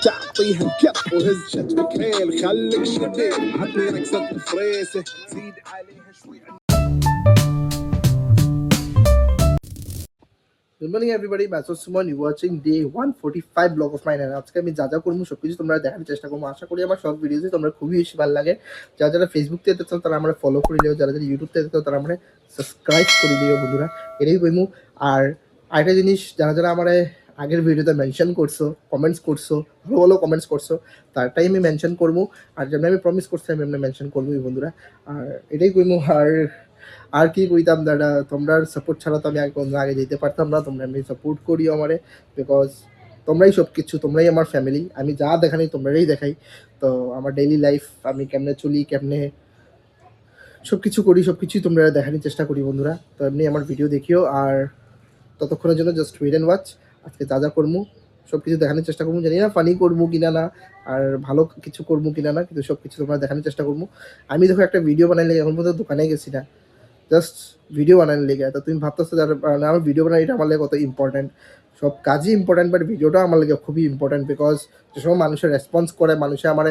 تعطيها كب وهز شد بكيل خليك شبيل عطني رقصة فريسة زيد عليها شوي. Good morning everybody, Maso Suman, you watching day 145 vlog of mine and আজকে আমি যা যা করবো সবকিছু তোমরা দেখার চেষ্টা করবো। আশা করি আমার সব ভিডিওতে তোমরা খুবই বেশি ভালো লাগে। যারা যারা ফেসবুক থেকে দেখছো তারা আমরা ফলো করে দিও, যারা যারা ইউটিউব থেকে দেখছো তারা আমরা সাবস্ক্রাইব করে দিও বন্ধুরা, এটাই কইমু। আর আরেকটা জিনিস, যারা যারা আমার আগের ভিডিওতে মেনশন করছো, কমেন্টস করছো, ভালো ভালো কমেন্টস করছো, তারটাই আমি মেনশন করবো। আর যেমন আমি প্রমিস করছি আমি এমনি মেনশন করবোই বন্ধুরা। আর এটাই কইমু। আর কি কইতাম দাদা, তোমরা সাপোর্ট ছাড়া তো আমি আগে যেতে পারতাম না। তোমরা এমনি সাপোর্ট করিও আমারে, বিকজ তোমরাই সব কিছু, তোমরাই আমার ফ্যামিলি। আমি যা দেখানি তোমরাই দেখাই। তো আমার ডেইলি লাইফ, আমি কেমনে চলি, কেমনে সব কিছু করি, সব কিছুই তোমরা দেখানোর চেষ্টা করি বন্ধুরা। তো এমনি আমার ভিডিও দেখিও। আর ততক্ষণের জন্য জাস্ট ওয়েট অ্যান্ড ওয়াচ। আজকে যা যা করবো সব কিছু দেখানোর চেষ্টা করবো। জানি না ফানি করবো কিনা না, আর ভালো কিছু করবো কিনা না, কিন্তু সব কিছু তোমরা দেখানোর চেষ্টা করবো। আমি দেখো একটা ভিডিও বানাইলে এখন পর্যন্ত দোকানে গেছি না, জাস্ট ভিডিও বানানোর লেগে। তো তুমি ভাবতেছো যারা আমার ভিডিও বানাই এটা আমার লেগে কত ইম্পর্ট্যান্ট। সব কাজই ইম্পর্ট্যান্ট, বাট ভিডিওটা আমার লেগে খুবই ইম্পর্ট্যান্ট। বিকজ যে সময় মানুষের রেসপন্স করে, মানুষে আমার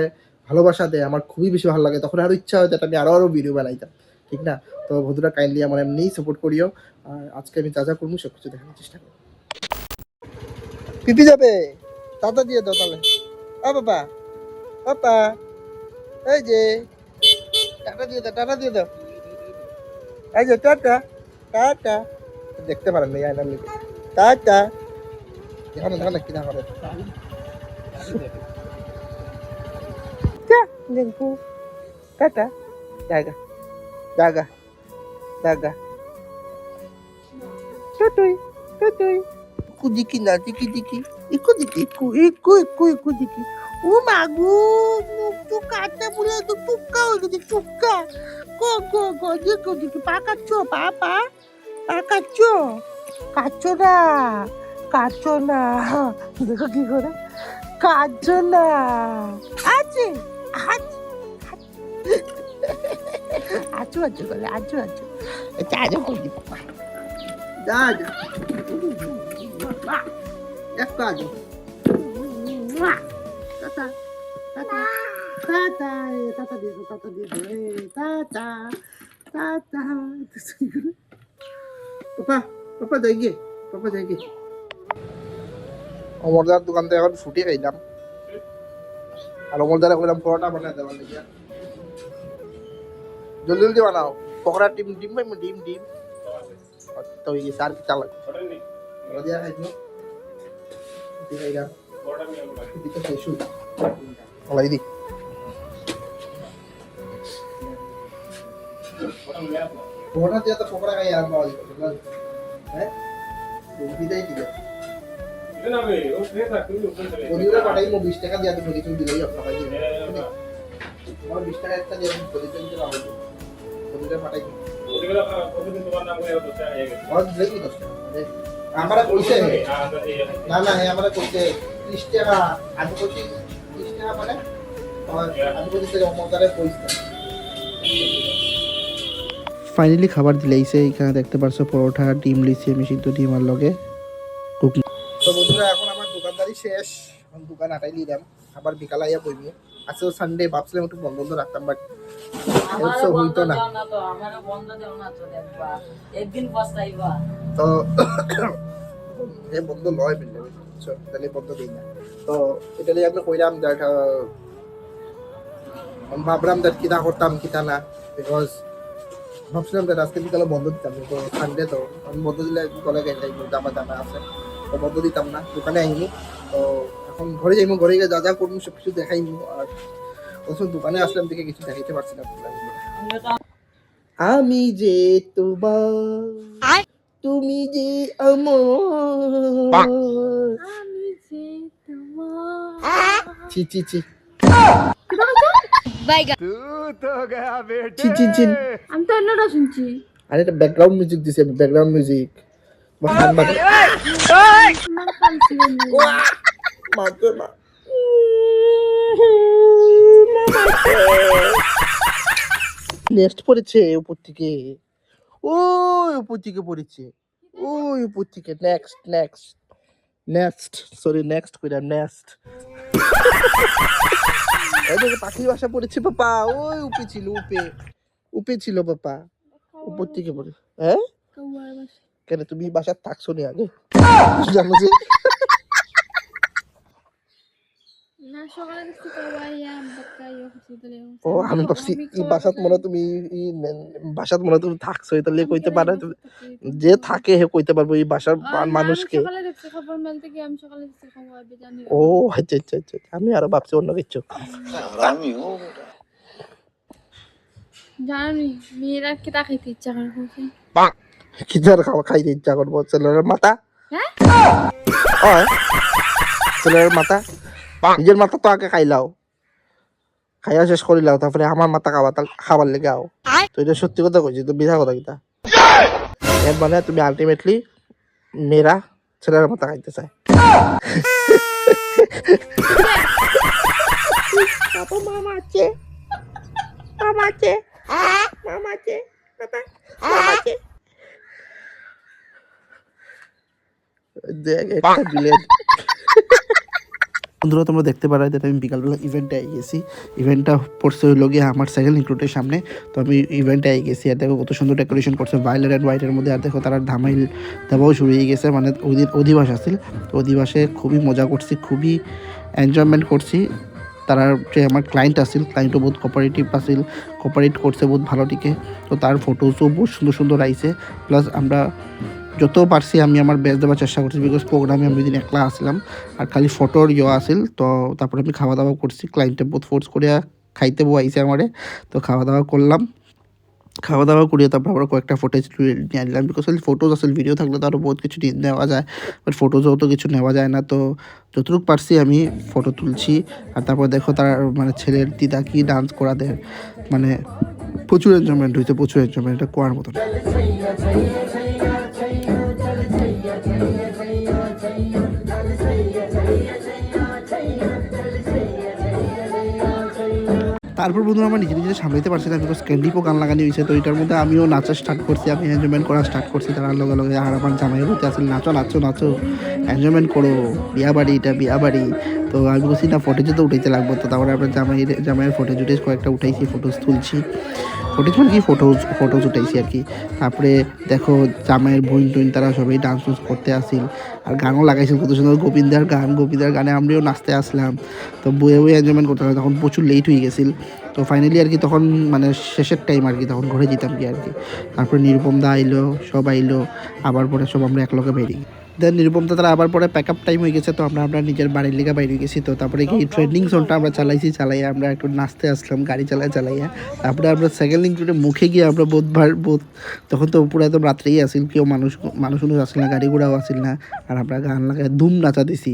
ভালোবাসা দেয়, আমার খুবই বেশি ভালো লাগে। তখন আরও ইচ্ছা হয় যাতে আমি আরও ভিডিও বানাইতাম, ঠিক না? তো বন্ধুরা কাইন্ডলি আমার এমনিই সাপোর্ট করিও। আর আজকে আমি যা যা করবো সব কিছু দেখানোর চেষ্টা করবো। পিপি যাবে, টাটা দিয়ে দাও তাহলে। ও বাবা, বাবা, এই যে টাটা দিয়ে দাও, টাটা দিয়ে দাও। এই যে টাটা, টাটা। দেখতে পারেন না আয়নার লিখে টাটা। এখন দেখো না কিনা করে টাটা। জায়গা জায়গা জায়গা টুটুই টুটুই কুদিকি না দিকি দিকি ইকু দিকি ইকু ইকু ইকু ইকু দিকি। ও মাগু, মুখ তো কাটা বলে তো টুক্কা হয়ে গেছে, টুক্কা। গো গো গো দিকু দিকি পা কাটছো, পা পা পা কাটছো, কাটছো না, কাটছো না। দেখো কি করে কাটছো না। আছে আচু আচু করে আচু আচু যা যা করে দিব, যা যা এক কাজ টাটা টাটা টাটা টাটা দিয়ে দো, টাটা দিয়ে দো, টাটা টাটা। পাপা পাপা যাই গিয়ে, পাপা যাই গিয়ে। অমরদার দোকান থেকে এখন ছুটি খাইলাম। আর অমরদারে কইলাম পরোটা বানাই দেওয়ার লেগে। জলদি জলদি বানাও পকোড়া। ডিম ডিম ভাই, ডিম ডিম তো এই সার কি চালা দিয়া খাইছো দিলাইগা পরোটা আমি দিতে খাইছো ওলাই দি পরোটা দিয়া তো পকোড়া খাই আর বাবা হ্যাঁ দিতেই দিলে না বে ও ফ্রেশ থাকবে ওদিকে পাঠাই মো 20 টাকা দিয়া তো কিছু দিলেই আপনারা পাই আমার 20 টাকা একটা দিয়ে প্রতিদিন দিতে হবে, ওদিকে পাঠাই ওদিকে প্রতিদিন তোমার নাম করে 10 টাকা আইবে আর দেই 10 টাকা আমরা কইছে না না আমরা কইছে 30 টাকা আজ কইছি 30 টাকা মানে আমি কইছি অমরদারে কইছে। ফাইনালি খাবার দিলাইছে। এখানে দেখতে পারছো পরোটা, ডিম লিছি আমি, সিদ্ধ ডিম আর লগে কুকি। তো বন্ধুরা এখন আমার দোকানদারি শেষ, এখন দোকান আটাই দিলাম, আবার বিকাল আইয়া বইবো। আজকে সানডে, ভাবছিলাম একটু বন্ধ বন্ধ রাখতাম, বাট হইতো না। তো বন্ধ লয় মিললে তাহলে বন্ধ দিই না। তো এটা নিয়ে আমি কইলাম দ্যাট ভাবলাম দ্যাট কিনা করতাম কিতা না, বিকজ ভাবছিলাম দ্যাট আজকে বিকালে বন্ধ দিতাম। তো সানডে তো আমি বন্ধ দিলে গলে গেলে জামা জামা আছে, তো বন্ধ দিতাম না, দোকানে আইনি। তো এখন ঘরে যাইমু, ঘরে গিয়ে যা যা করবো সব কিছু দেখাইমু। আর দোকানে আসলাম দেখে কিছু দেখাইতে পারছি না। আমি যে তোমার, তুমি যে আমার, আমি যে তোমার। ছি ছি ছি আমি তো অন্যটা শুনছি। আরে এটা ব্যাকগ্রাউন্ড মিউজিক দিছে, ব্যাকগ্রাউন্ড মিউজিক। নেক্সট পড়েছে উপর থেকে, ওই উপর থেকে পড়েছে, ওই উপর থেকে। Next next next sorry next কইরা নেক্সট এদিকে পাখির বাসা পড়েছে পাপা, ওই উপে ছিল, উপে ছিল পাপা, উপর থেকে পড়ে। হ্যাঁ কাউয়ার বাসা। কেন তুমি বাসা থাকছো নি আগে জানো যে? না সকালে দেখছি কাউয়া বাক্কা হসপিটালে। ও আমি ভাবছি এই বাসাত মনে হয় তুমি বাসাত মনে হয় তুমি থাকছো, তাহলে কইতে পারো তুমি। যে থাকে হে কইতে পারবো এই বাসার মানুষকে। সকালে দেখছি খবর মেলতে গিয়ে আমি সকালে দেখছি কাউয়া জানি। ও আচ্ছা আচ্ছা আচ্ছা, আমি আরো ভাবছি অন্য কিছু। জানি মেয়েরা কি তা খাইতে ইচ্ছা করে বলছে। কি জার খাওয়া খাইতে ইচ্ছা করবো, ছেলের মাথা। হ্যাঁ ওই ছেলের মাথা, নিজের মাথা তো আগে খাইলাও, খাইয়া শেষ করিলাও, তারপরে আমার মাথা খাবার লেগে আও। তো এটা সত্যি কথা কইছি, তো মিথ্যা কথা কিতা? এর মানে তুমি আলটিমেটলি মেয়েরা ছেলের মাথা খাইতে চায়। মামা আছে, মামা আছে, মামা আছে, মামা আছে। দেখ একটা বিলেট। বন্ধুরা তোমরা দেখতে পারো যে আমি বিকালবেলা ইভেন্টে আই গেছি। ইভেন্টটা পড়ছে হইল গিয়ে আমার সেকেন্ড ইনক্লুডের সামনে। তো আমি ইভেন্টে আই গেছি, আর দেখো কত সুন্দর ডেকোরেশন করছে ভায়োলেট অ্যান্ড হোয়াইটের মধ্যে। আর দেখো তারা ধামাইল দেওয়াও শুরু হয়ে গেছে, মানে অধিবাস আসছিল। তো অধিবাসে খুবই মজা করছি, খুবই এনজয়মেন্ট করছি। তারা যে আমার ক্লায়েন্ট আসছিল, ক্লায়েন্টও বহুত কোঅপারেটিভ আসছিল, কোঅপারেট করছে বহুত ভালো টিকে। তো তার ফটোসও বহুত সুন্দর সুন্দর আইছে। প্লাস আমরা যত পারছি আমি আমার বেস্ট দেওয়ার চেষ্টা করছি, বিকজ প্রোগ্রামে আমি দিন একলা আসলাম আর খালি ফটোর আসিল। তো তারপরে আমি খাওয়া দাওয়া করছি, ক্লায়েন্টে বহুত ফোর্স করিয়া খাইতে বইছে আমারে। তো খাওয়া দাওয়া করলাম, খাওয়া দাওয়া করিয়ে তারপর আবার কয়েকটা ফুটেজ নিয়ে নিলাম, বিকজ ফটোজ আসলে ভিডিও থাকলে তো আরও বহুত কিছু নেওয়া যায়, বাট ফটোজও তো কিছু নেওয়া যায় না। তো যতটুকু পারছি আমি ফটো তুলছি। আর তারপর দেখো তার মানে ছেলের দিদা কি ডান্স করা দেয়, মানে প্রচুর এনজয়মেন্ট হয়েছে, প্রচুর এনজয়মেন্ট, এটা কোয়ার মতন। তারপর বন্ধুরা আমার নিজে সামলাইতে পারছি না, বিকজ ক্যান্ডিপো গান লাগানি হয়েছে। তো এটার মধ্যে আমিও নাচা স্টার্ট করছি, আমি এনজয়মেন্ট করা স্টার্ট করছি। তার লগে লগে আর আমার জামাই বলতে আসলে নাচো নাচো নাচো, এনজয়মেন্ট করো, বিয়া বাড়ি, এটা বিয়া বাড়ি। তো আমি বলছি না ফটেজে তো উঠাইতে লাগবো। তো তারপরে আমরা জামাইয়ের ফটেজ উঠেছি, কয়েকটা উঠাইছি, ফটোজ তুলছি, ফটোজ মানে কি ফটোজ উঠাইছি আর কি। তারপরে দেখো জামাইয়ের বোন টোন তারা সবাই ডান্স করতে আসিল, আর গানও লাগাইছিল কত সুন্দর, গোবিন্দার গানে আমরাও নাচতে আসলাম। তো বয়ে এনজয়মেন্ট করতে হবে, তখন প্রচুর লেট হয়ে গেছিল। তো ফাইনালি আর কি তখন মানে শেষের টাইম আর কি, তখন ঘরে যেতাম কি আর কি। তারপরে নিরুপম দা আইলো, সব আইলো, আবার পরে সব আমরা একলগে বেরিয়ে দেন নিরুপমতা তারা আবার পরে প্যাক আপ টাইম হয়ে গেছে। তো আমরা নিজের বাড়ির লিগা বাইরে গেছি। তো তারপরে কি ট্রেন্ডিং জোনটা আমরা চালাইয়া আমরা একটু নাচতে আসলাম, গাড়ি চালাইয়া। তারপরে আমরা সেকেন্ড লিঙ্কটে মুখে গিয়ে আমরা তখন তো পুরো একদম রাত্রেই আসিল, কেউ মানুষ আসিল না, গাড়ি ঘোড়াও আসিল না। আর আমরা গান লাগাই ধুম নাচা দিছি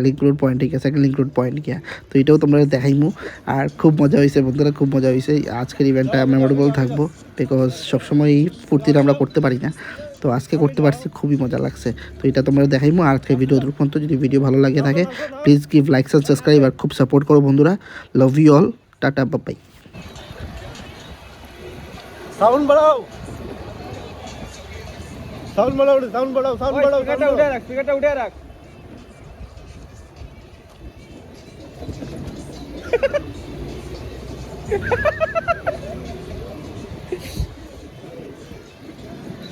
লিঙ্ক রোড পয়েন্টে গিয়া, সেকেন্ড লিঙ্ক রোড পয়েন্ট গিয়া। তো এটাও তোমরা দেখাইমু। আর খুব মজা হয়েছে বন্ধুরা, খুব মজা হয়েছে। আজকের ইভেন্টটা মেমোরেবল থাকবো, বিকজ সবসময় ফুর্তিটা আমরা করতে পারি না, তো আজকে করতে পারছি, খুবই মজা লাগছে। তো এটা তোমরা দেখাইমু। আর আজকে ভিডিও পর্যন্ত, যদি ভিডিও ভালো লাগে থাকে please give likes and subscribe, আর খুব সাপোর্ট করো বন্ধুরা। Love you all, tata bye. Sound বাড়াও, সাউন্ড বাড়াও, সাউন্ড বাড়াও, সাউন্ড বাড়াও, স্পিকারটা উঠে রাখ, স্পিকারটা উঠে রাখ।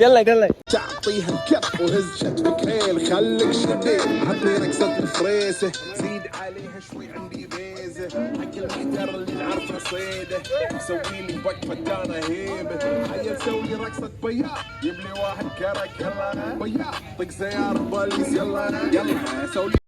يلا يلا تعطيها الكف وهز شد كيل خليك شديد عطني رقصة الفريسة زيد عليها شوي عندي بيزة حق المحتر اللي نعرف رصيده سوي لي وقفة انا هيبة عيل سوي رقصة بياض جيب لي واحد كرك يلا بياض طق سيارة بوليس يلا يلا سوي